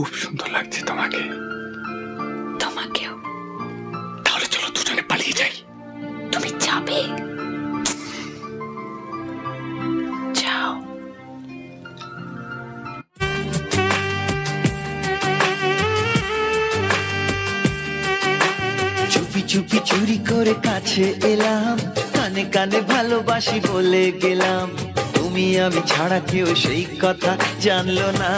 খুব সুন্দর লাগছে তোমাকে। তোমাকেও। তাহলে চলো দুজনে পালিয়ে যাই। তুমি যাবে? যাও। চুপি চুপি চুরি করে কাছে এলাম, কানে কানে ভালোবাসি বলে গেলাম। তুমি আমি ছাড়া কেউ সেই কথা জানলো না।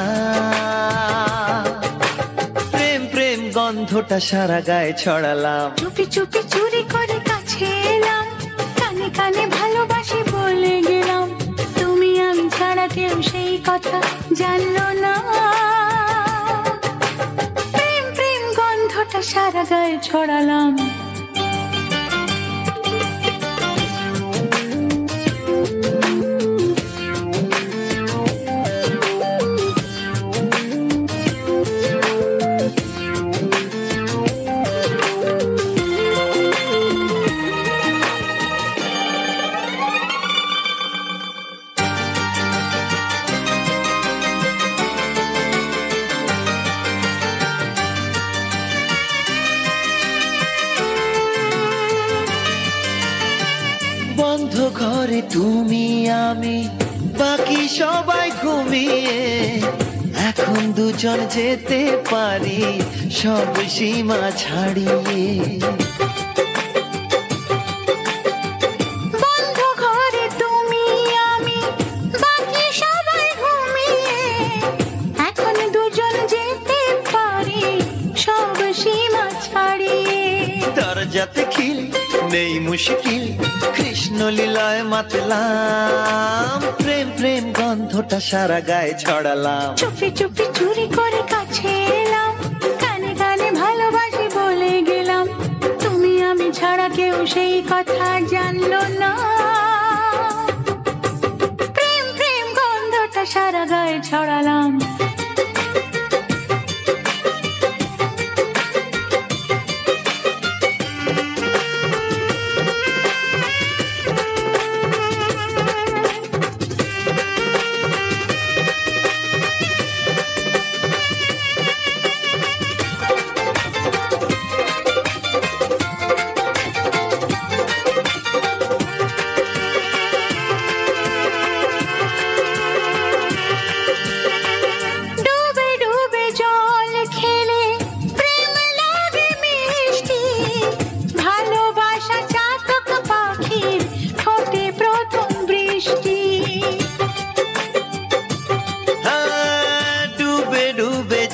প্রেম প্রেম গন্ধটা সারা গায়ে ছড়ালাম। চুপি চুপি চুরি করে কাছে এলাম, কানে কানে ভালোবাসি বলে গেলাম। তুমি আমি ছাড়া কেউ সেই কথা জানলো না। প্রেম প্রেম গন্ধটা সারা গায়ে ছড়ালাম। বন্ধ ঘরে তুমি আমি, বাকি সবাই ঘুমিয়ে। এখন দুজন যেতে পারি সব সীমা ছাড়িয়ে। বন্ধ ঘরে তুমি আমি, বাকি সবাই ঘুমিয়ে। এখন দুজন যেতে পারি সব সীমা ছাড়িয়ে। দরজাতে খিল নেই মুশকিল, কৃষ্ণ লীলায় মাতলাম। প্রেম প্রেম গন্ধটা সারা গায়ে ছড়ালাম। চুপি চুপি চুরি করে কাছে এলাম, কানে কানে ভালোবাসি বলে গেলাম। তুমি আমি ছাড়া কেউ সেই কথা জানলো না। প্রেম প্রেম গন্ধটা সারা গায়ে ছড়ালাম।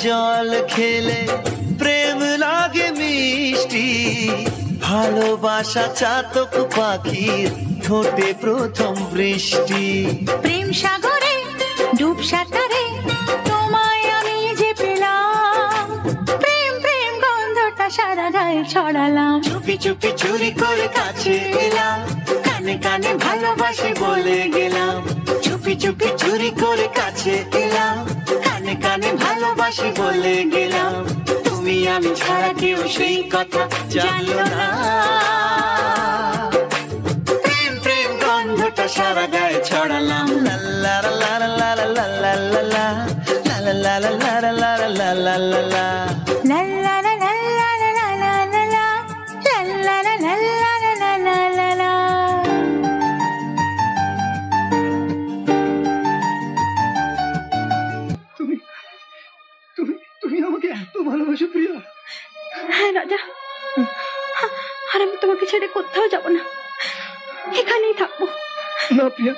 জল খেলে প্রেম লাগে মিষ্টি, ভালোবাসা চাতক পাখির ঠোঁটে প্রথম বৃষ্টি। প্রেম সাগরে ডুব সাঁতারে তোমায় আমি যে পেলাম। প্রেম প্রেম গন্ধটা সারা গায়ে ছড়ালাম। চুপি চুপি চুরি করে কাছে এলাম, কানে কানে ভালোবাসি বলে গেলাম। চুপি চুপি চুরি করে কাছে এলাম, কানে কানে ভালোবাসি বলে গেলাম। তুমি আমি ছাড়া কেউ সেই কথা জানলো না। প্রেম প্রেম গন্ধটা সারা গায়ে ছড়ালাম। লা লা লা লা লা লা লা লা লা লা লা লা লা লা লা লা লা লা। তুমি আমাকে এত ভালোবাসো প্রিয়া? হ্যাঁ রাজা, আর আমি তোমাকে ছেড়ে কোথাও যাব না, এখানেই থাকবো। না প্রিয়া,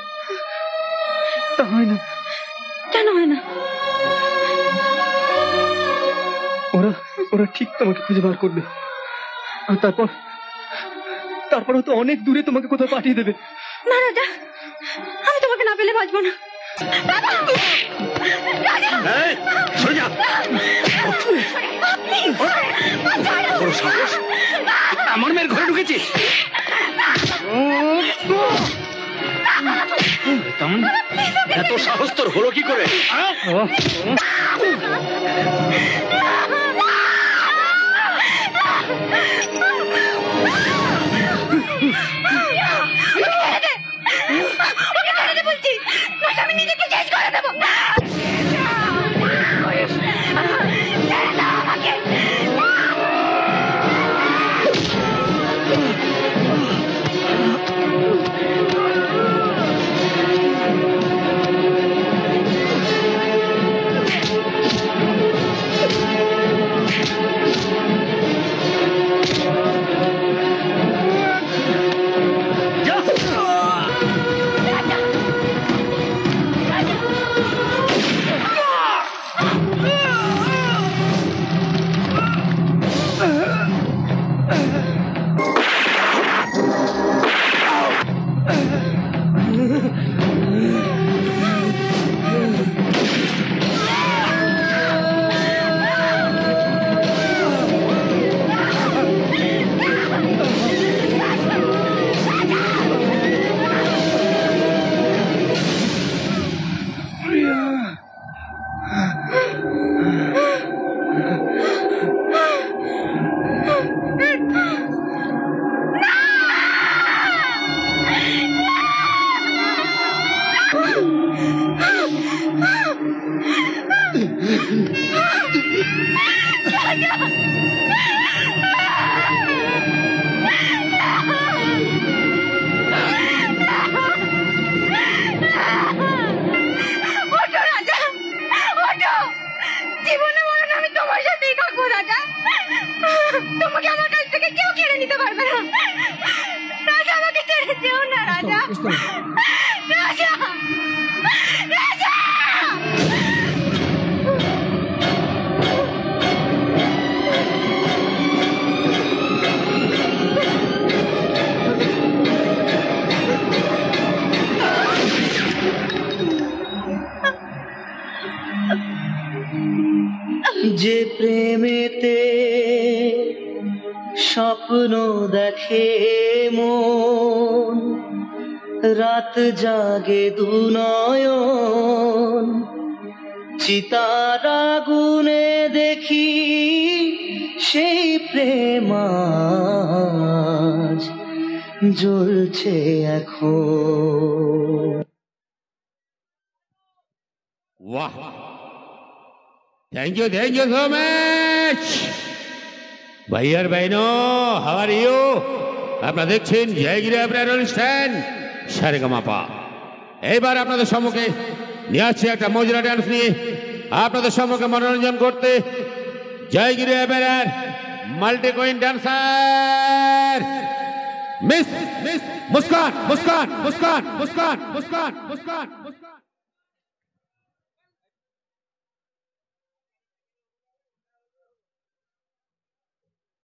তা হয় না। কেন হয় না? ওরা ঠিক তোমাকে খুঁজে বার করবে, আর তারপর তো অনেক দূরে তোমাকে কোথাও পাঠিয়ে দেবে। না রাজা, আমি তোমাকে না পেলে বাঁচবো না। আমার মেয়ের ঘরে ঢুকেছিস? এত সাহস তোর হলো কি করে? আমি নিজেকে শেষ করে দেবো। ওঠো রাজা, ওঠো। জীবনে মরণ আমি তোমার সাথেই থাকবো রাজা। তোমাকে আমার কাছ থেকে কেউ কেড়ে নিতে পারবে না। রাজা, আমাকে ছেড়ে যেও না রাজা। রাজা, রাজা। যে প্রেমেতে স্বপ্ন দেখে মন, রাত জাগে দুনয়ন, চিতার আগুনে দেখি সেই প্রেম আজ জ্বলছে এখন। वाह, थैंक यू सो मच। ভাইয়ার বহনো, হাউ আর ইউ? আপনারা দেখছেন জয়গিরি অ্যাপারেল অনুষ্ঠান সারেগামাপা। এইবার আপনাদের সম্মুখে নিয়ে আসছে একটা মজরা ডান্স নিয়ে আপনাদের সম্মুখে মনোরঞ্জন করতে Jaigiri apparel multi queen dancer miss Muskan Muskan Muskan Muskan Muskan Muskan Muskan.